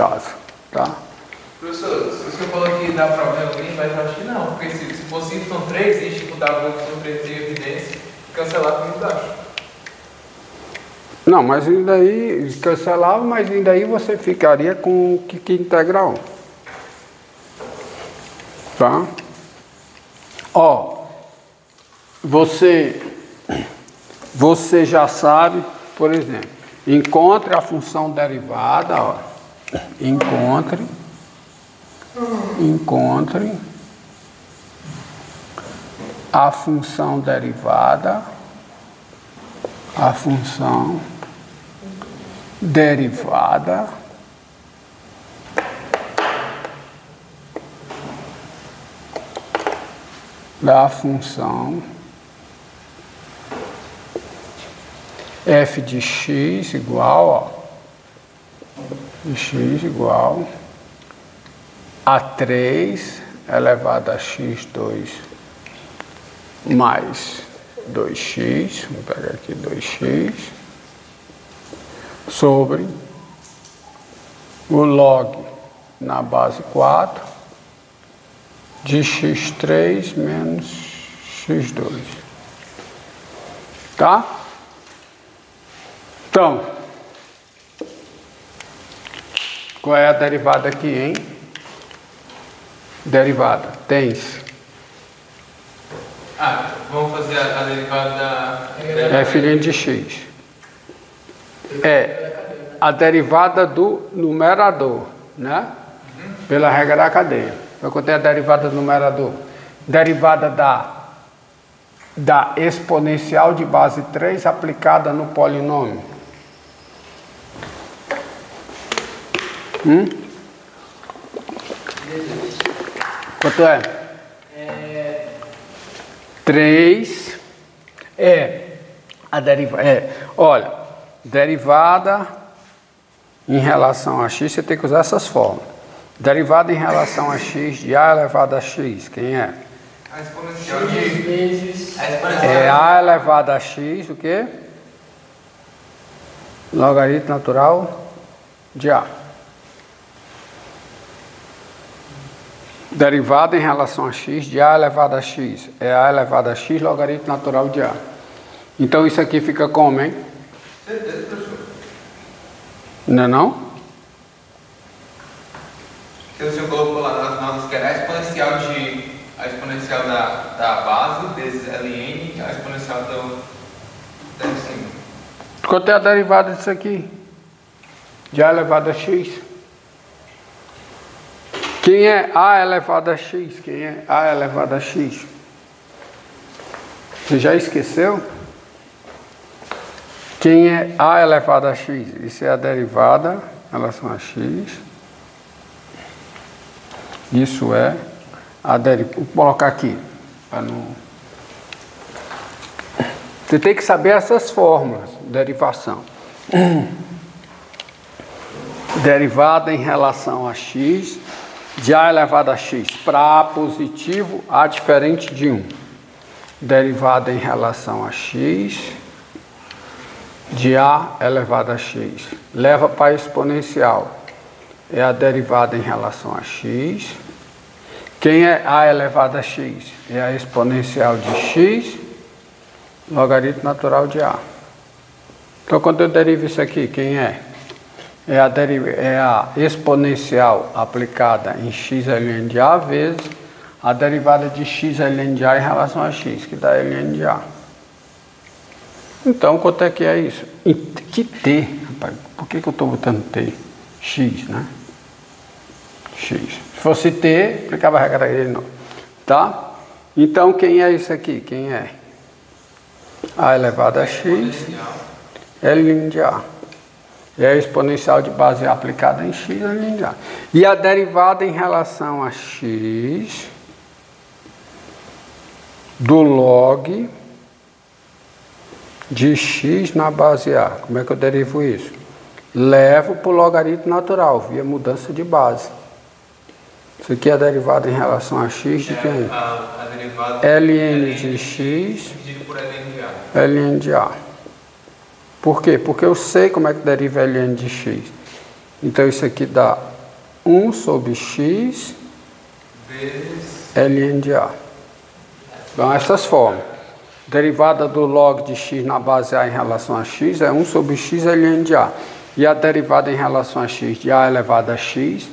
caso, tá? Professor, se você falou que dá problema ali, mas eu acho que não, porque se fosse Y3 e dificultava o Y3 em evidência, cancelar tudo embaixo. Não, mas ainda aí, cancelava, mas ainda aí você ficaria com o que integral. Tá? Ó, você já sabe, por exemplo, encontre a função derivada, ó, encontre a função derivada, da função f de x igual, ó, de x igual a 3 elevado a x2 mais 2x, vou pegar aqui 2x, sobre o log na base 4 de x3 menos x2. Tá? Então, qual é a derivada aqui, hein? Derivada, tens. Vamos fazer a derivada da f' de x. É a derivada do numerador, né? Pela regra da cadeia. Eu contei a derivada do numerador. Derivada da exponencial de base 3 aplicada no polinômio. Quanto é? 3 a derivada. Olha, derivada em relação a x, você tem que usar essas formas. Derivada em relação a x de a elevado a x, quem é? a exponencial de É a elevado a x, o quê? Logaritmo natural de a. Derivada em relação a x de a elevado a x. É a elevado a x logaritmo natural de a. Então isso aqui fica como, hein? certeza, professor. Não é não? Que o senhor colocou lá nas notas que era a exponencial da base vezes ln, a exponencial da em cima. Quanto é a derivada disso aqui? De a elevado a x. Quem é a elevado a x? Quem é a elevado a x? Você já esqueceu? Quem é a elevado a x? Isso é a derivada em relação a x. Isso é a derivada. Vou colocar aqui. Para não... Você tem que saber essas fórmulas. Derivação. Derivada em relação a x de a elevado a x. Para a positivo, a diferente de 1. Derivada em relação a x de a elevado a x. Leva para a exponencial. É a derivada em relação a x. Quem é a elevado a x? É a exponencial de x, logaritmo natural de a. Então, quando eu derivo isso aqui, quem é? É a exponencial aplicada em x ln de a vezes a derivada de x ln de a em relação a x, que dá ln de a. Então, quanto é que é isso? Que t, rapaz, por que eu estou botando t? X, né? X. Se fosse t, aplicava a regra dele não. Tá? Então, quem é isso aqui? Quem é? A elevado a x, ln de a. É a exponencial de base a aplicada em x, ln de a. E a derivada em relação a x do log de x na base a. Como é que eu derivo isso? Levo para o logaritmo natural, via mudança de base. Isso aqui é a derivada em relação a x de quem? A derivada ln de x dividido por ln de a. ln de a. Por quê? Porque eu sei como é que deriva ln de x. Então isso aqui dá 1 sobre x vezes ln de A. Então essas formas. Derivada do log de x na base A em relação a x é 1 sobre x ln de A. E a derivada em relação a x de A elevado a x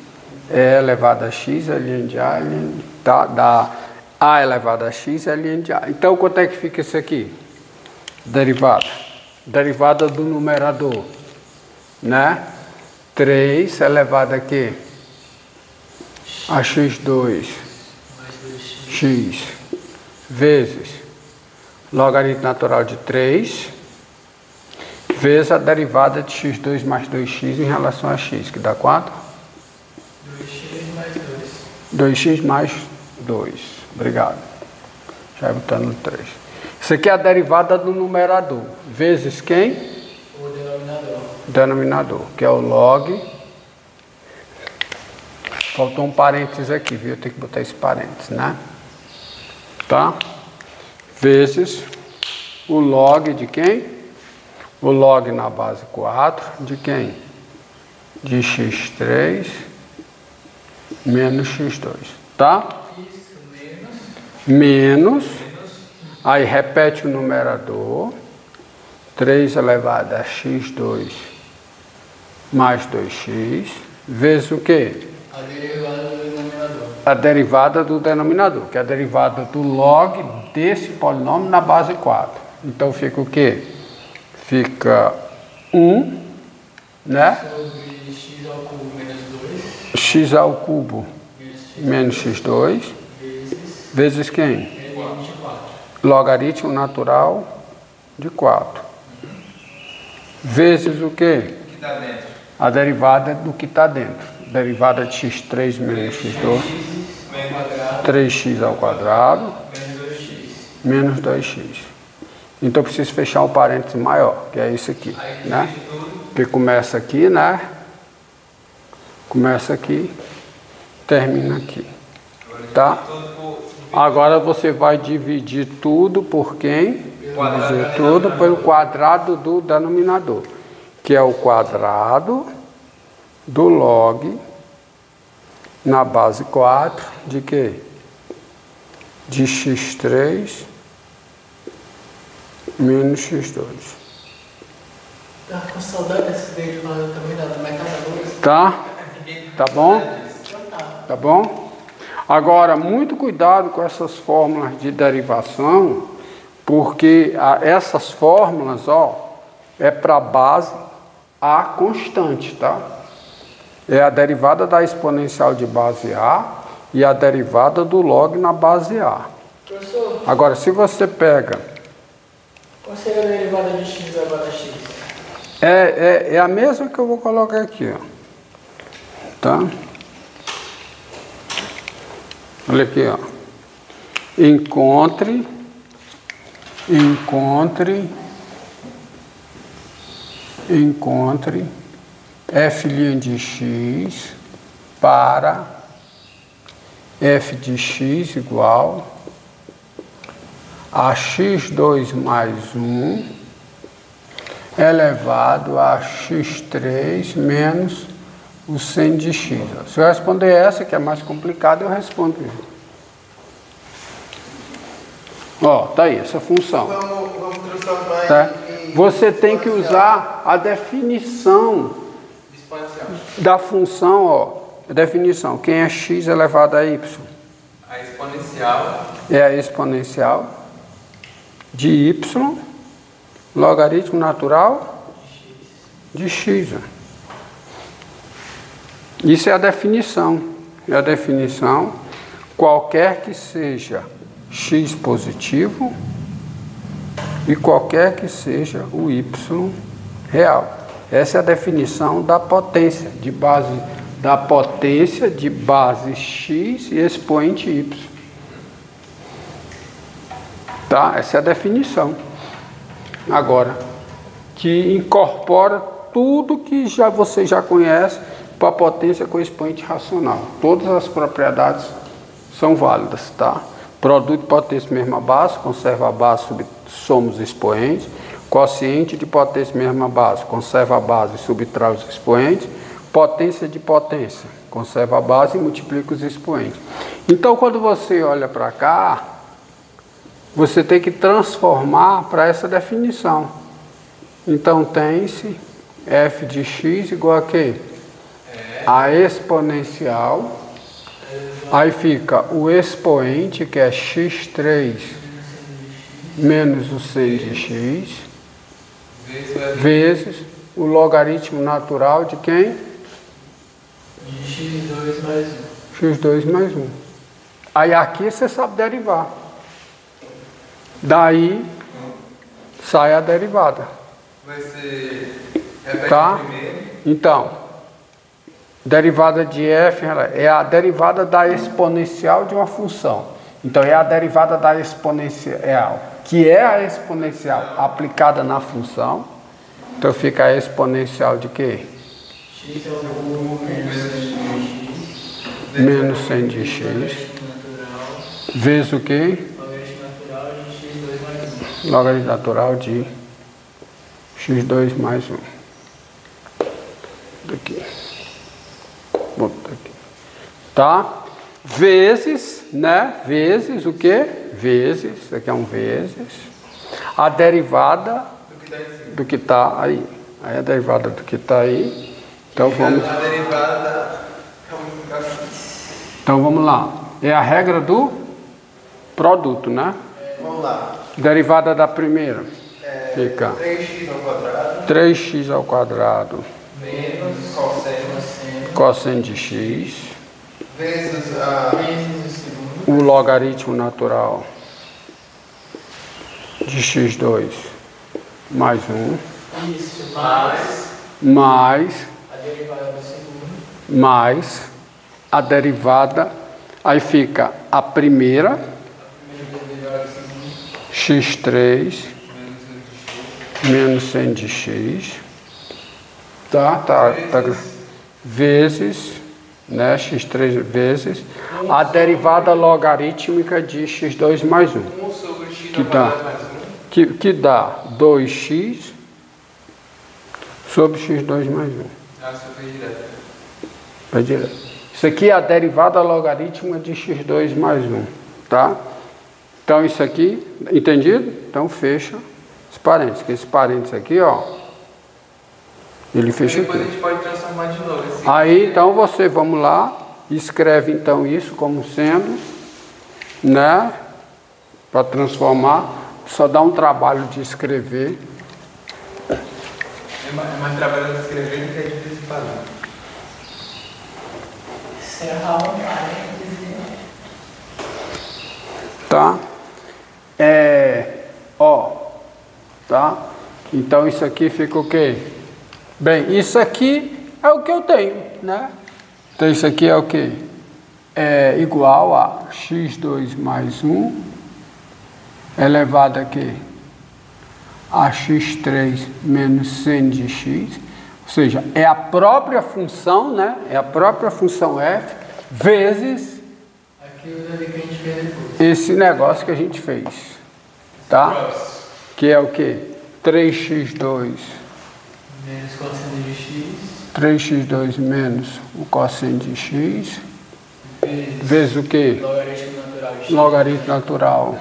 é elevado a x ln de A, dá A elevado a x ln de A. Então quanto é que fica isso aqui? Derivada. Derivada do numerador, né? 3 elevado a quê? A x2 x vezes logaritmo natural de 3 vezes a derivada de x2 mais 2x em relação a x, que dá quanto? 2x mais 2. 2x mais 2. Obrigado. Já botando 3. Isso aqui é a derivada do numerador. Vezes quem? O denominador. Denominador, que é o log. Faltou um parênteses aqui, viu? Eu tenho que botar esse parênteses, né? Tá? Vezes o log de quem? O log na base 4 de quem? De x3 menos x2, tá? Isso, Menos. Aí repete o numerador. 3 elevado a x2 mais 2x. Vezes o quê? a derivada do denominador. A derivada do denominador, que é a derivada do log desse polinômio na base 4. Então fica o quê? Fica 1, né? Sobre x ao cubo menos 2. X ao cubo menos x2. Vezes quem? ln de 4. Logaritmo natural de 4. Vezes o quê? O que está dentro? A derivada do que está dentro. Derivada de x3 menos x2. 3x ao quadrado menos 2x. Então eu preciso fechar um parênteses maior, que é isso aqui, né? Que começa aqui, né? Começa aqui, termina aqui, tá? Agora você vai dividir tudo por quem? Dividir tudo pelo quadrado do denominador, que é o quadrado do log na base 4 de quê? De x3 menos x2. Tá com saudade desses derivados também, da metade. Tá? Tá bom? Tá bom? Agora, muito cuidado com essas fórmulas de derivação, porque essas fórmulas, ó, é para base A constante, tá? É a derivada da exponencial de base A e a derivada do log na base A. Professor, Agora, se você pega... qual seria a derivada de x elevado a x? É a mesma que eu vou colocar aqui, ó. Tá? Olha aqui, ó. Encontre f' de x para f de x igual a x2 mais 1 elevado a x3 menos o seno de x. Se eu responder essa, que é mais complicada, eu respondo isso. Ó, tá aí, essa função. Vamos transformar Tá? em Você tem que usar a definição da função, ó. A definição, quem é x elevado a y? a exponencial É a exponencial de y, logaritmo natural de x. Ó. Isso é a definição. É a definição, qualquer que seja x positivo e qualquer que seja o y real. Essa é a definição da potência de base x e expoente y. Tá? Essa é a definição. Agora, que incorpora tudo que você já conhece para a potência com expoente racional. Todas as propriedades são válidas, tá? Produto de potência mesma base, conserva a base, soma os expoentes. Quociente de potência mesma base, conserva a base e subtrai os expoentes. potência de potência. Conserva a base e multiplica os expoentes. Então, quando você olha para cá, você tem que transformar para essa definição. Então, tem-se f de x igual a quê? A exponencial. Aí fica o expoente, que é x3 menos o 100 de x, vezes o logaritmo natural de quem? De x2 mais 1. x2 mais 1. Aí aqui você sabe derivar. Daí sai a derivada. Vai ser... Repete Tá? primeiro. Então, derivada de f é a derivada da exponencial de uma função. Então, é a derivada da exponencial, que é a exponencial aplicada na função. Então, fica a exponencial de quê? X é o Menos 100 de x. natural. Vezes o quê? Logaritmo natural de x2 mais 1. Logaritmo natural de x2 mais 1. Daqui. Botar aqui. Tá? Vezes, né? Vezes o quê? Vezes, isso aqui é um vezes. A derivada do que está aí. Aí a derivada do que está aí. Então vamos. A derivada... Então vamos lá. É a regra do produto, né? Vamos lá. Derivada da primeira. Fica 3x ao quadrado 3x ao quadrado menos cosseno cosseno de x vezes Vezes o segundo. o logaritmo natural de x2 mais 1 Isso, mais a derivada do segundo. mais a derivada, aí fica a primeira Derivada do segundo. x3 menos 100 de x, tá, vezes, né, x3 vezes a derivada logarítmica de x2 mais 1, 1 sobre x que ao dá, quadrado mais 1. que dá 2x sobre x2 mais 1. Ah, isso foi direto. Vai direto. Isso aqui é a derivada logarítmica de x2 mais 1, tá? Então isso aqui, entendido? Então fecha os parênteses, que esse parênteses aqui, ó, ele fecha Depois a aqui. gente pode transformar de novo. Aí, então você, vamos lá, escreve então isso como sendo, né, para transformar, só dá um trabalho de escrever. É mais trabalho de escrever do que é difícil de fazer. Serrar um parêntese. Tá? Tá? Então isso aqui fica o quê? Bem, isso aqui é o que eu tenho, né? Então isso aqui é o quê? É igual a x2 mais 1 elevado a quê? A x3 menos 100 de x, ou seja, é a própria função, né? É a própria função f vezes Aquilo ali que a gente fez depois. esse negócio que a gente fez, tá? Que é o que? 3x2 Menos cosseno de x. 3x2 menos o cosseno de x Vezes vezes o que? logaritmo natural de x. Logaritmo natural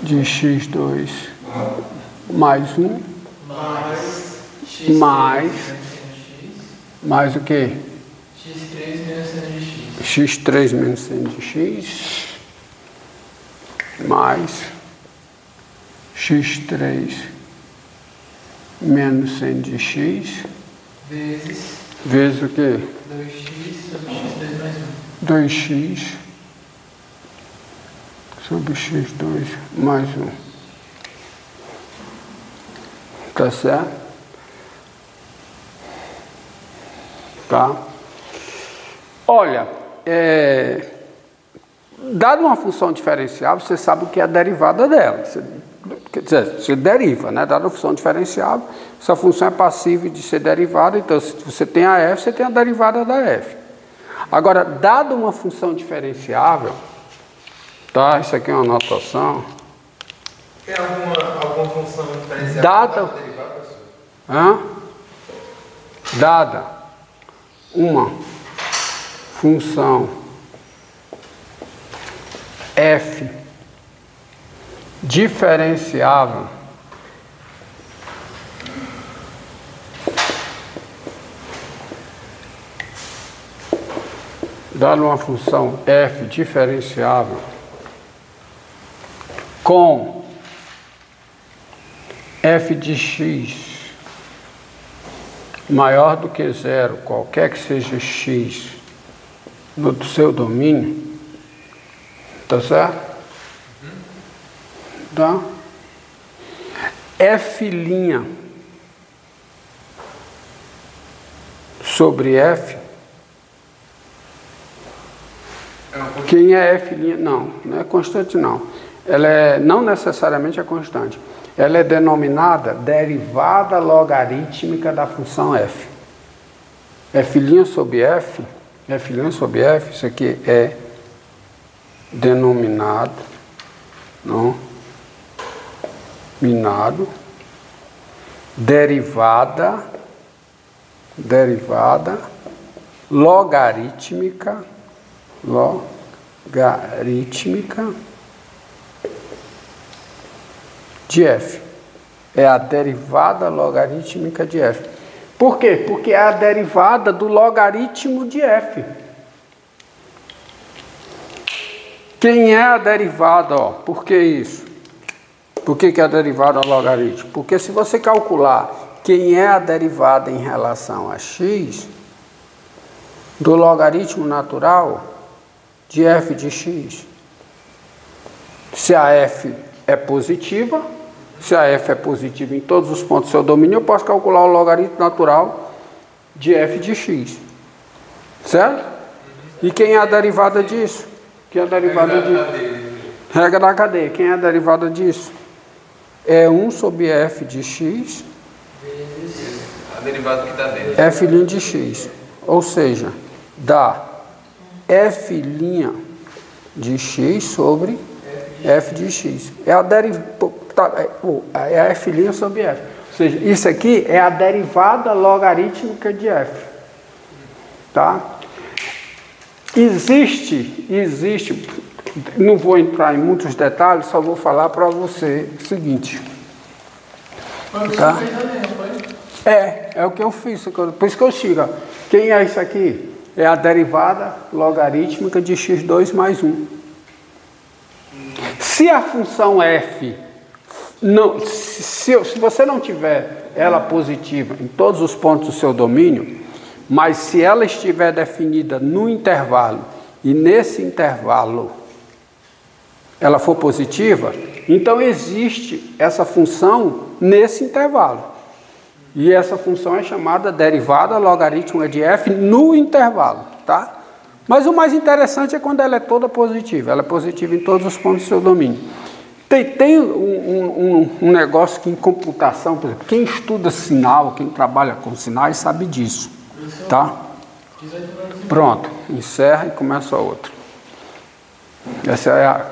de x2 mais 1 Mais x3 mais menos seno de x. mais o que? X3 menos seno de x. x3 menos seno de x mais x3 menos seno de x vezes o que? 2x sobre x2 mais 2x sobre x2 mais 1. Tá certo? Tá? Olha, dado uma função diferencial, você sabe o que é a derivada dela. Quer dizer, você deriva, né? Dada a função diferencial, essa função é passível de ser derivada, então se você tem a f, você tem a derivada da f. Agora, dado uma função diferenciável, tá? Isso aqui é uma notação. Tem alguma função diferencial? Dada. Derivar, professor? Dada uma função f diferenciável dado uma função f diferenciável com f de x maior do que zero, qualquer que seja x no seu domínio, tá certo? Tá? F' sobre F. Quem é F'? Não é constante não. Ela não necessariamente é constante. Ela é denominada derivada logarítmica da função f. F' sobre f, isso aqui é denominado derivada logarítmica de f. É a derivada logarítmica de f. Por quê? Porque é a derivada do logaritmo de f. Quem é a derivada? Por que isso? Por que é a derivada logarítmica? Porque se você calcular quem é a derivada em relação a x, do logaritmo natural de f de x, se a f é positiva, se a f é positiva em todos os pontos do seu domínio, eu posso calcular o logaritmo natural de f de x. Certo? E quem é a derivada disso? Quem é a derivada disso? Regra da cadeia. Quem é a derivada disso? É 1 sobre f de x vezes a derivada que está dentro. f' de x. Ou seja, dá f' de x sobre f de x. É a derivada. É a f' sobre f. Ou seja, isso aqui é a derivada logarítmica de f. Tá? Existe, não vou entrar em muitos detalhes, só vou falar para você o seguinte. Tá? É o que eu fiz, por isso que eu sigo. Quem é isso aqui? É a derivada logarítmica de x2 mais 1. Se a função f, se você não tiver ela positiva em todos os pontos do seu domínio, mas se ela estiver definida no intervalo e nesse intervalo ela for positiva, então existe essa função nesse intervalo. E essa função é chamada derivada logarítmica de f no intervalo, tá? Mas o mais interessante é quando ela é toda positiva. Ela é positiva em todos os pontos do seu domínio. Tem um negócio que em computação, por exemplo, quem estuda sinal, quem trabalha com sinais sabe disso, tá? Pronto, encerra e começa a outra. Essa é a